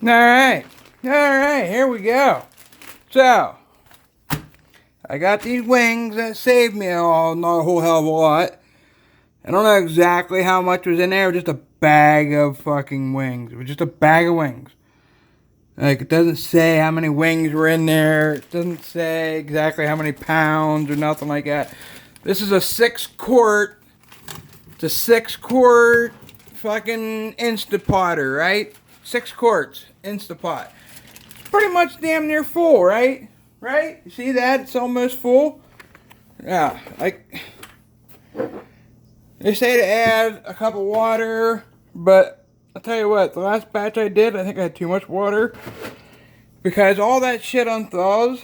Alright. Alright, here we go. So, I got these wings that saved me not a whole hell of a lot. I don't know exactly how much was in there, just a bag of fucking wings. It was just a bag of wings. Like, it doesn't say how many wings were in there. It doesn't say exactly how many pounds or nothing like that. This is a 6-quart. It's a 6-quart fucking Instapotter, right? 6 quarts Instapot. It's pretty much damn near full, right? Right? You see that? It's almost full. Yeah, like they say to add a cup of water, but I'll tell you what, the last batch I did, I think I had too much water because all that shit unthaws,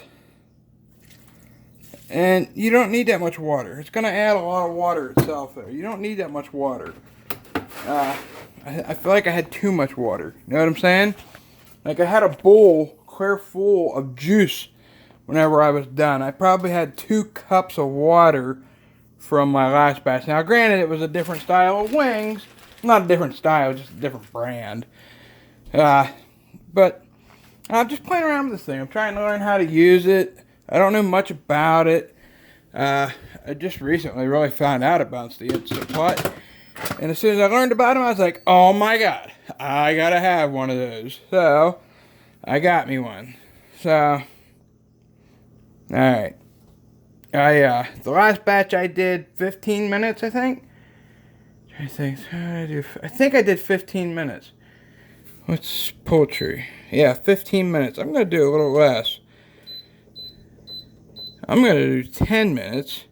and you don't need that much water. It's gonna add a lot of water itself there. You don't need that much water. I feel like I had too much water. You know what I'm saying? Like I had a bowl clear full of juice whenever I was done. I probably had 2 cups of water from my last batch. Now, granted, it was a different style of wings. Not a different style, just a different brand. But I'm just playing around with this thing. I'm trying to learn how to use it. I don't know much about it. I just recently really found out about the Instant Pot. And as soon as I learned about them, I was like, oh my god, I gotta have one of those. So, I got me one. So, alright. The last batch I did 15 minutes, I think. I think I did 15 minutes. What's poultry? Yeah, 15 minutes. I'm gonna do a little less. I'm gonna do 10 minutes.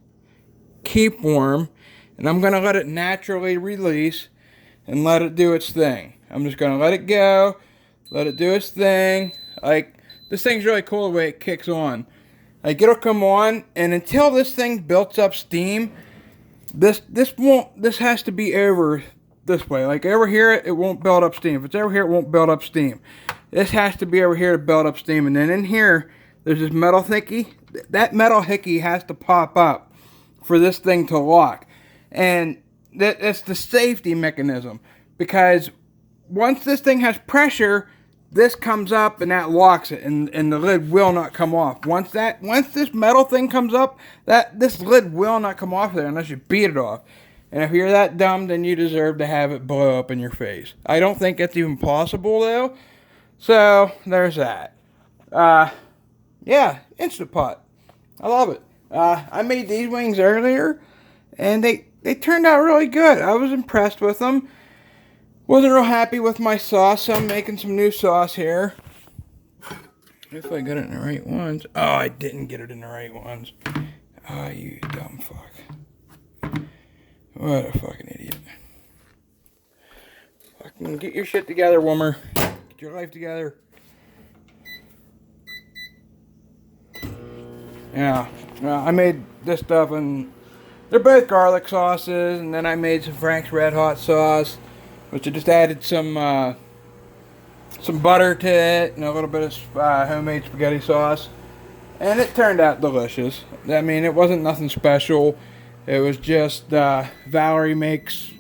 Keep warm. And I'm going to let it naturally release and let it do its thing. I'm just going to let it go, let it do its thing. Like, this thing's really cool the way it kicks on. Like, it'll come on, and until this thing builds up steam, this has to be over this way. Like, over here, it won't build up steam. If it's over here, it won't build up steam. This has to be over here to build up steam. And then in here, there's this metal hickey. That metal hickey has to pop up for this thing to lock. And that's the safety mechanism, because once this thing has pressure, this comes up and that locks it, and the lid will not come off. Once this metal thing comes up, this lid will not come off there unless you beat it off. And if you're that dumb, then you deserve to have it blow up in your face. I don't think that's even possible though. So there's that. Yeah, Instant Pot. I love it. I made these wings earlier, and they turned out really good. I was impressed with them. Wasn't real happy with my sauce, so I'm making some new sauce here. If I got it in the right ones. Oh, I didn't get it in the right ones. Oh, you dumb fuck. What a fucking idiot. Fucking get your shit together, woman. Get your life together. Yeah, I made this stuff, and they're both garlic sauces, and then I made some Frank's Red Hot sauce, which I just added some butter to it and a little bit of homemade spaghetti sauce, and it turned out delicious. I mean, it wasn't nothing special. It was just Valerie makes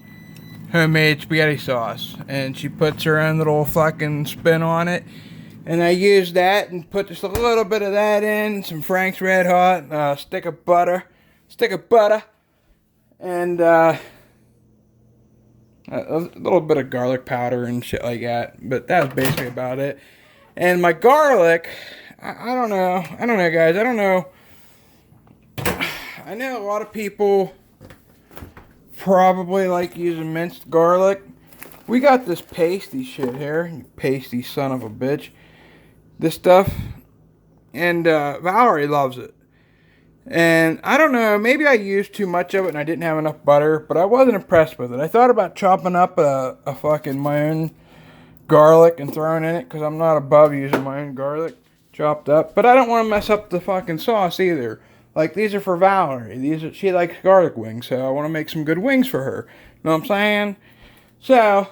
homemade spaghetti sauce, and she puts her own little fucking spin on it. And I used that and put just a little bit of that in, some Frank's Red Hot, stick of butter, and a little bit of garlic powder and shit like that. But that was basically about it. And my garlic, I don't know, guys. I don't know. I know a lot of people probably like using minced garlic. We got this pasty shit here, you pasty son of a bitch. This stuff, and Valerie loves it. And I don't know, maybe I used too much of it and I didn't have enough butter, but I wasn't impressed with it. I thought about chopping up a fucking my own garlic and throwing in it, because I'm not above using my own garlic chopped up. But I don't want to mess up the fucking sauce either. Like, these are for Valerie. She likes garlic wings, so I want to make some good wings for her. You know what I'm saying? So,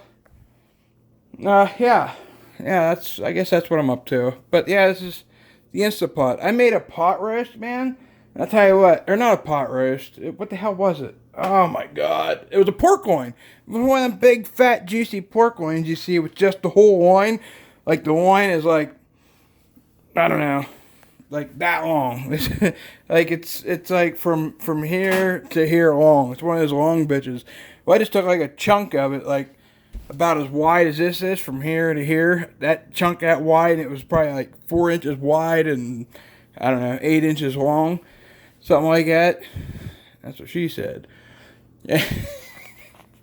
yeah. Yeah, I guess that's what I'm up to. But yeah, this is the Instant Pot. I made a pot roast, man. I'll tell you what, or not a pot roast. What the hell was it? Oh my god. It was a pork loin. It was one of them big, fat, juicy pork loins you see with just the whole loin. Like the loin is like, I don't know, like that long. Like it's like from here to here long. It's one of those long bitches. Well, I just took like a chunk of it, like about as wide as this is from here to here. That chunk that wide, and it was probably like 4 inches wide and I don't know, 8 inches long, something like that. That's what she said. Yeah,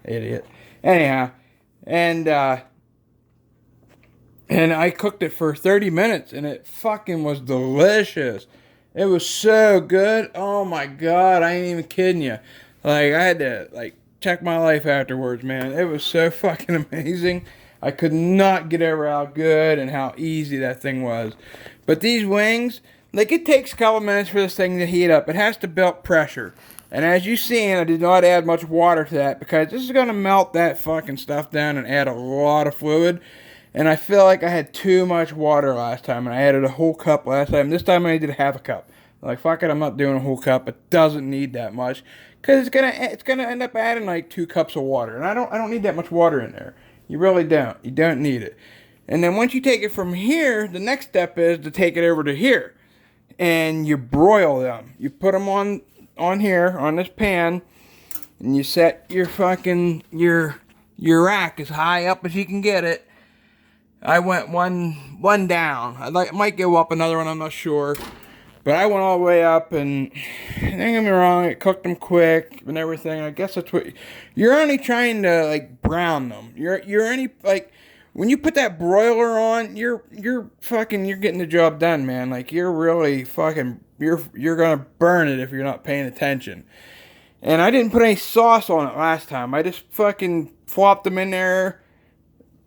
idiot. Anyhow, and I cooked it for 30 minutes, and it fucking was delicious. It was so good. Oh my god, I ain't even kidding you. Like, I had to like check my life afterwards, man. It was so fucking amazing. I could not get over how good and how easy that thing was. But these wings, like, it takes a couple minutes for this thing to heat up. It has to build pressure. And as you've seen, I did not add much water to that because this is going to melt that fucking stuff down and add a lot of fluid. And I feel like I had too much water last time, and I added a whole cup last time. This time I did half a cup. Like, fuck it, I'm not doing a whole cup. It doesn't need that much, because it's gonna end up adding like 2 cups of water, and I don't need that much water in there. You really don't. You don't need it. And then once you take it from here, the next step is to take it over to here, and you broil them. You put them on here on this pan, and you set your fucking your rack as high up as you can get it. I went one down. I might go up another one, I'm not sure. But I went all the way up, and don't get me wrong, it cooked them quick and everything. I guess that's what you're only trying to like brown them. You're only like when you put that broiler on, you're getting the job done, man. Like you're really fucking you're gonna burn it if you're not paying attention. And I didn't put any sauce on it last time. I just fucking flopped them in there,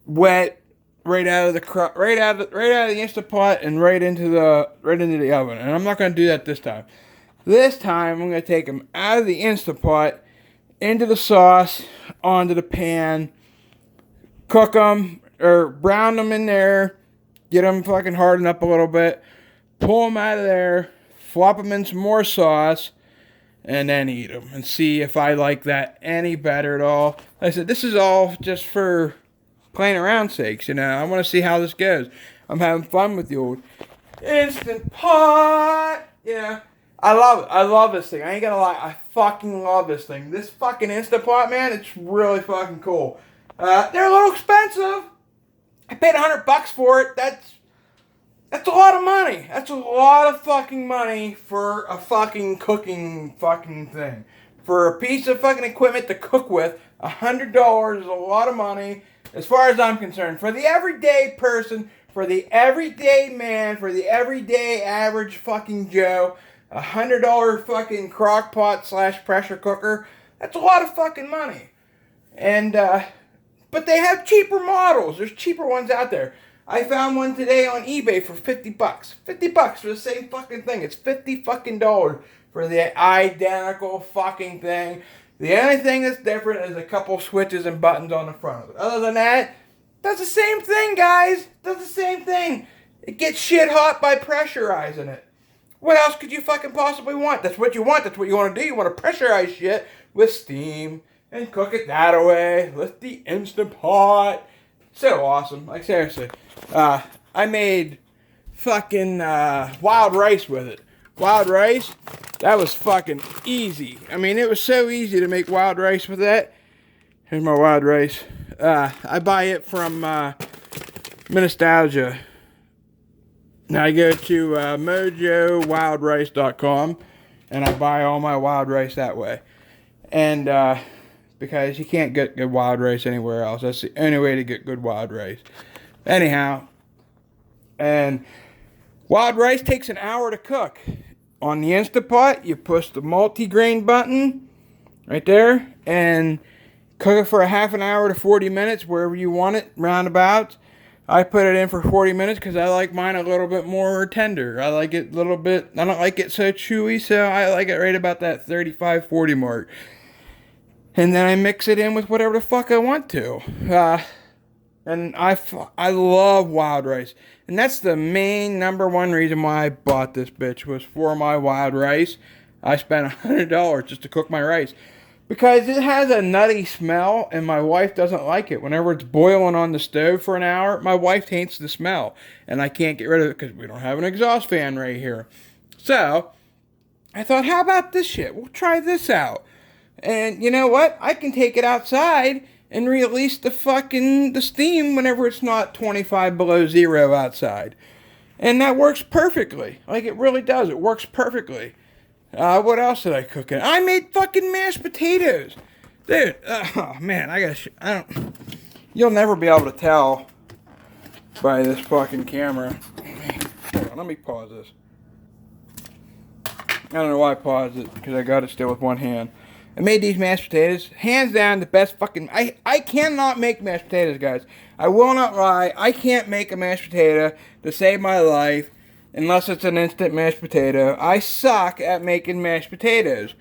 wet. Right out of the Instant Pot and right into the oven. And I'm not going to do that this time. This time I'm going to take them out of the Instant Pot into the sauce, onto the pan, cook them or brown them in there, get them fucking hardened up a little bit, pull them out of there, flop them in some more sauce, and then eat them and see if I like that any better at all. Like I said, this is all just for playing around sakes, you know. I want to see how this goes. I'm having fun with the old Instant Pot. Yeah, I love it. I love this thing. I ain't gonna lie. I fucking love this thing. This fucking Instant Pot, man, it's really fucking cool. They're a little expensive. I paid $100 for it. That's a lot of money. That's a lot of fucking money for a fucking cooking fucking thing. For a piece of fucking equipment to cook with, $100 is a lot of money. As far as I'm concerned, for the everyday person, for the everyday man, for the everyday average fucking Joe, $100 fucking crock pot / pressure cooker, that's a lot of fucking money. And, but they have cheaper models. There's cheaper ones out there. I found one today on eBay for $50. $50 for the same fucking thing. It's $50 fucking dollars for the identical fucking thing. The only thing that's different is a couple switches and buttons on the front of it. Other than that, does the same thing, guys. Does the same thing. It gets shit hot by pressurizing it. What else could you fucking possibly want? That's what you want. That's what you want to do. You want to pressurize shit with steam and cook it that way with the Instant Pot. So awesome. Like, seriously. I made fucking wild rice with it. Wild rice, that was fucking easy. I mean, it was so easy to make wild rice with that. Here's my wild rice. I buy it from Nostalgia. Now I go to mojowildrice.com and I buy all my wild rice that way. And because you can't get good wild rice anywhere else. That's the only way to get good wild rice. Anyhow, and wild rice takes an hour to cook. On the Instant Pot, you push the multi-grain button right there and cook it for a half an hour to 40 minutes, wherever you want it, roundabouts. I put it in for 40 minutes because I like mine a little bit more tender. I like it a little bit, I don't like it so chewy, so I like it right about that 35-40 mark. And then I mix it in with whatever the fuck I want to. And I love wild rice. And that's the main number one reason why I bought this bitch, was for my wild rice. I spent $100 just to cook my rice. because it has a nutty smell, and my wife doesn't like it. Whenever it's boiling on the stove for an hour, my wife hates the smell, and I can't get rid of it because we don't have an exhaust fan right here. So, I thought, how about this shit? We'll try this out. And you know what? I can take it outside and release the steam whenever it's not 25 below zero outside. And that works perfectly. Like, it really does. It works perfectly. What else did I cook in? I made fucking mashed potatoes. Dude, oh man, you'll never be able to tell by this fucking camera. Hold on, let me pause this. I don't know why I paused it, because I got it still with one hand. I made these mashed potatoes. Hands down, the best fucking... I cannot make mashed potatoes, guys. I will not lie. I can't make a mashed potato to save my life unless it's an instant mashed potato. I suck at making mashed potatoes.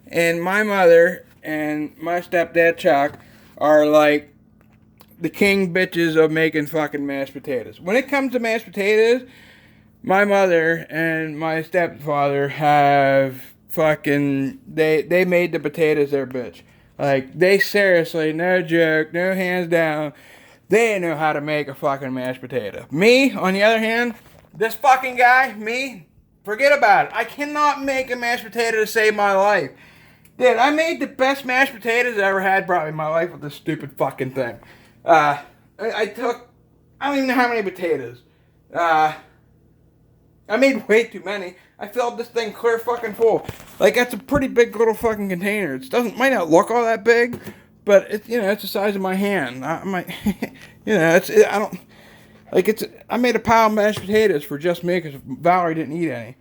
And my mother and my stepdad, Chuck, are like the king bitches of making fucking mashed potatoes. When it comes to mashed potatoes, my mother and my stepfather have fucking... They made the potatoes their bitch. Like, they seriously, no joke, no hands down, they know how to make a fucking mashed potato. Me, on the other hand... This fucking guy, me, forget about it. I cannot make a mashed potato to save my life. Dude, I made the best mashed potatoes I ever had probably in my life with this stupid fucking thing. I don't even know how many potatoes. I made way too many. I filled this thing clear fucking full. Like, that's a pretty big little fucking container. It might not look all that big, but it's the size of my hand. I made a pile of mashed potatoes for just me because Valerie didn't eat any.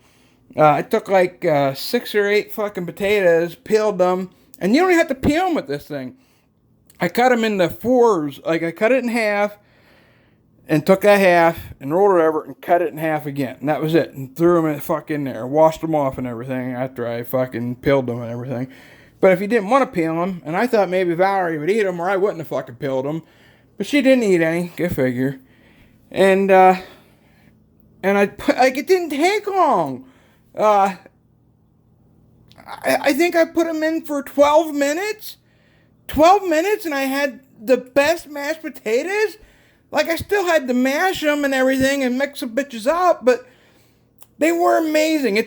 I took like 6 or 8 fucking potatoes, peeled them, and you don't even have to peel them with this thing. I cut them into 4s. Like, I cut it in half, and took that half, and rolled it over, and cut it in half again. And that was it. And threw them in there, washed them off and everything after I fucking peeled them and everything. But if you didn't want to peel them, and I thought maybe Valerie would eat them, or I wouldn't have fucking peeled them, but she didn't eat any. Go figure. And it didn't take long. I think I put them in for 12 minutes. 12 minutes, and I had the best mashed potatoes. Like, I still had to mash them and everything and mix the bitches up, but they were amazing.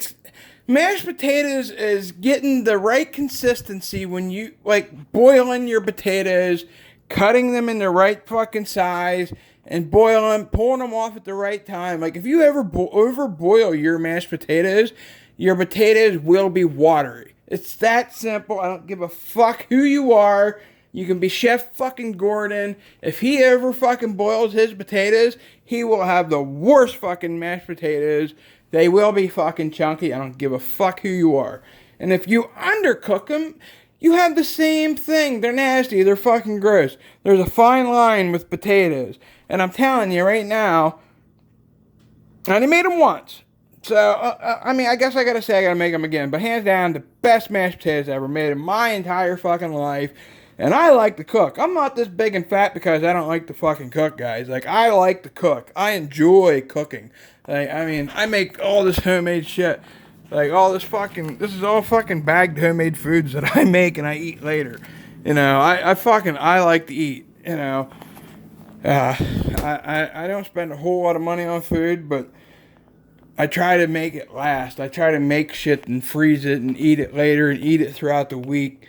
Mashed potatoes is getting the right consistency when you, like, boiling your potatoes, cutting them in the right fucking size, and pulling them off at the right time. Like, if you ever overboil your mashed potatoes, your potatoes will be watery. It's that simple. I don't give a fuck who you are. You can be Chef fucking Gordon. If he ever fucking boils his potatoes, he will have the worst fucking mashed potatoes. They will be fucking chunky. I don't give a fuck who you are. And if you undercook them, you have the same thing. They're nasty. They're fucking gross. There's a fine line with potatoes. And I'm telling you right now, I only made them once. So, I guess I gotta say I gotta make them again. But hands down, the best mashed potatoes I ever made in my entire fucking life. And I like to cook. I'm not this big and fat because I don't like to fucking cook, guys. Like, I like to cook. I enjoy cooking. Like, I make all this homemade shit. Like, this is all fucking bagged homemade foods that I make and I eat later. I like to eat, I don't spend a whole lot of money on food, but I try to make it last. I try to make shit and freeze it and eat it later and eat it throughout the week.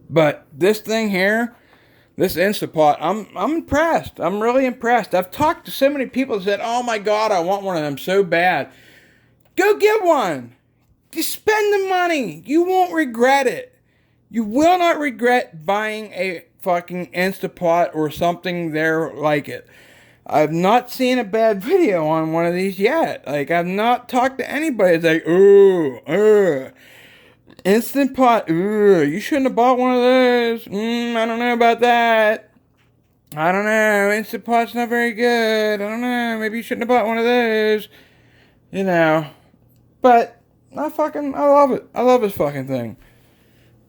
But this thing here, this Instapot, I'm impressed. I'm really impressed. I've talked to so many people that said, oh my God, I want one of them so bad. Go get one. Just spend the money. You won't regret it. You will not regret buying a fucking Instapot or something there like it. I've not seen a bad video on one of these yet. Like, I've not talked to anybody that's like, Instant Pot, you shouldn't have bought one of those. I don't know about that. I don't know. Instant Pot's not very good. I don't know. Maybe you shouldn't have bought one of those. But I love it. I love this fucking thing.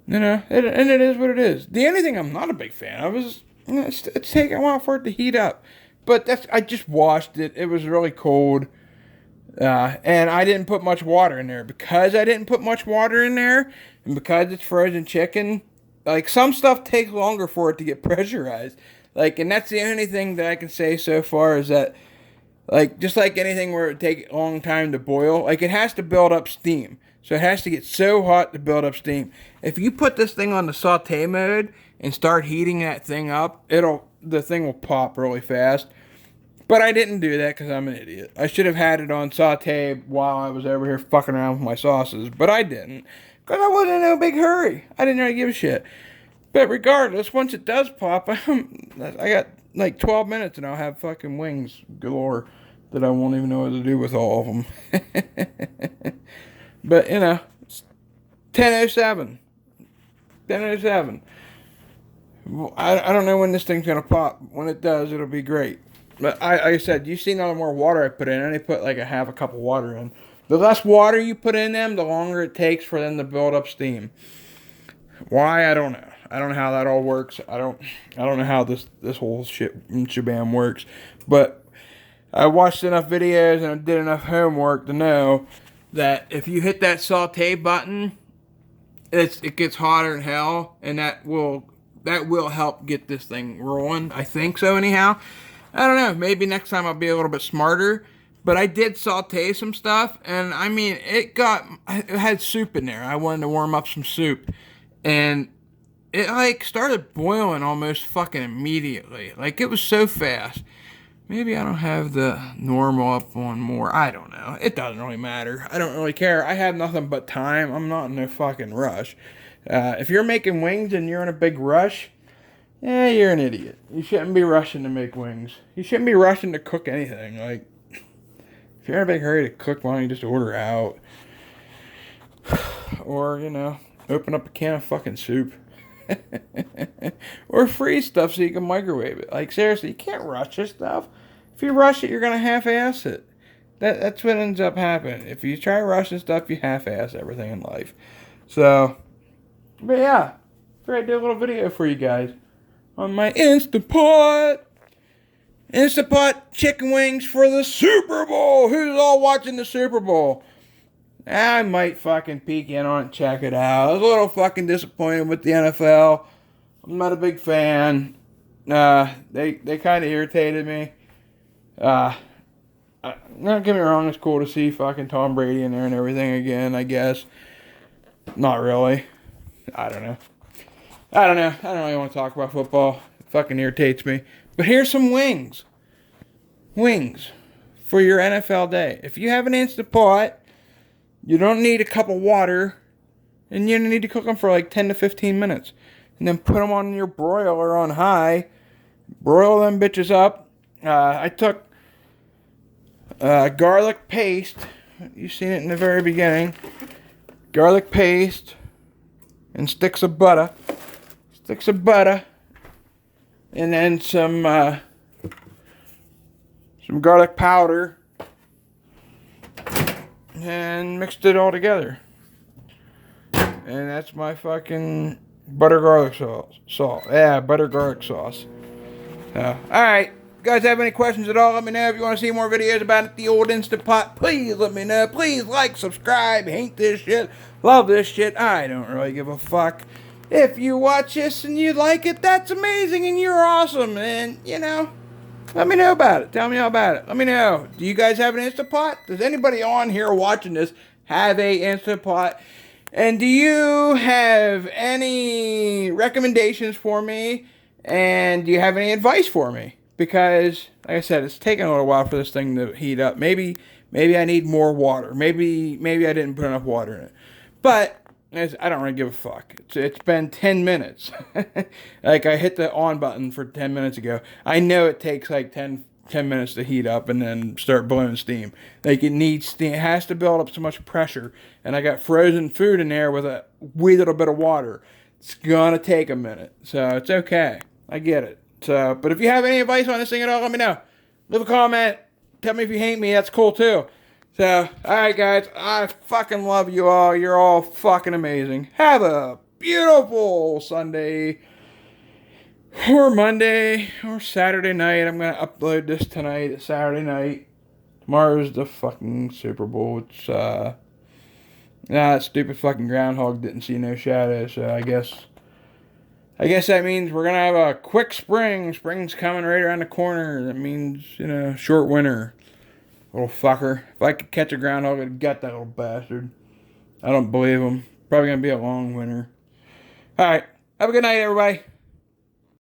And it is what it is. The only thing I'm not a big fan of is, it's taking a while for it to heat up. But I just washed it. It was really cold. And I didn't put much water in there. Because I didn't put much water in there, and because it's frozen chicken, like some stuff takes longer for it to get pressurized. Like, and that's the only thing that I can say so far is that, like, just like anything where it take a long time to boil, like it has to build up steam. So it has to get so hot to build up steam. If you put this thing on the saute mode and start heating that thing up, the thing will pop really fast. But I didn't do that because I'm an idiot. I should have had it on saute while I was over here fucking around with my sauces, but I didn't because I wasn't in no big hurry. I didn't really give a shit. But regardless, once it does pop, I got like 12 minutes and I'll have fucking wings galore that I won't even know what to do with all of them. But, you know, it's 10:07. 10:07. I don't know when this thing's going to pop. When it does, it'll be great. But like I said, you see no more water I put in. I only put like a half a cup of water in. The less water you put in them, the longer it takes for them to build up steam. Why? I don't know. I don't know how that all works. I don't know how this whole shebang works. But I watched enough videos and I did enough homework to know that if you hit that saute button, it gets hotter than hell, and that will help get this thing rolling. I think so, anyhow. I don't know. Maybe next time I'll be a little bit smarter. But I did saute some stuff, and I mean, it had soup in there. I wanted to warm up some soup, and it like started boiling almost fucking immediately. Like it was so fast. Maybe I don't have the normal up on more. I don't know. It doesn't really matter. I don't really care. I have nothing but time. I'm not in no fucking rush. If you're making wings and you're in a big rush, you're an idiot. You shouldn't be rushing to make wings. You shouldn't be rushing to cook anything. Like, if you're in a big hurry to cook, why don't you just order out? Or, you know, open up a can of fucking soup. Or freeze stuff so you can microwave it. Like, seriously, you can't rush this stuff. If you rush it, you're going to half-ass it. That's what ends up happening. If you try rushing stuff, you half-ass everything in life. So, but yeah, I did a little video for you guys on my Instant Pot. Instant Pot chicken wings for the Super Bowl. Who's all watching the Super Bowl? I might fucking peek in on it and check it out. I was a little fucking disappointed with the NFL. I'm not a big fan. They kind of irritated me. Don't get me wrong, it's cool to see fucking Tom Brady in there and everything again, I guess. Not really. I don't know. I don't really want to talk about football. It fucking irritates me. But here's some wings. Wings for your NFL day. If you have an Instant Pot, you don't need a cup of water, and you need to cook them for like 10 to 15 minutes. And then put them on your broiler on high. Broil them bitches up. I took garlic paste. You've seen it in the very beginning. Garlic paste and sticks of butter. And then some garlic powder. And mixed it all together. And that's my fucking butter garlic sauce. Yeah, butter garlic sauce. Alright. You guys have any questions at all, let me know. If you want to see more videos about the old Instant Pot, please let me know. Please like, subscribe, hate this shit, love this shit. I don't really give a fuck. If you watch this and you like it, that's amazing and you're awesome. And, you know, let me know about it. Tell me all about it. Let me know. Do you guys have an Instant Pot? Does anybody on here watching this have a Instant Pot? And do you have any recommendations for me? And do you have any advice for me? Because, like I said, it's taking a little while for this thing to heat up. Maybe I need more water. Maybe I didn't put enough water in it. But I don't really give a fuck. It's been 10 minutes. Like, I hit the on button for 10 minutes ago. I know it takes like 10 minutes to heat up and then start blowing steam. Like, it needs steam. It has to build up so much pressure. And I got frozen food in there with a wee little bit of water. It's gonna take a minute. So, it's okay. I get it. So, but if you have any advice on this thing at all, let me know. Leave a comment. Tell me if you hate me. That's cool, too. So, alright guys, I fucking love you all. You're all fucking amazing. Have a beautiful Sunday, or Monday, or Saturday night. I'm going to upload this tonight, Saturday night. Tomorrow's the fucking Super Bowl. It's, that stupid fucking groundhog didn't see no shadow, so I guess that means we're gonna have a quick spring. Spring's coming right around the corner. That means, short winter. Little fucker. If I could catch a groundhog, I'd gut that little bastard. I don't believe him. Probably gonna be a long winter. Alright. Have a good night, everybody.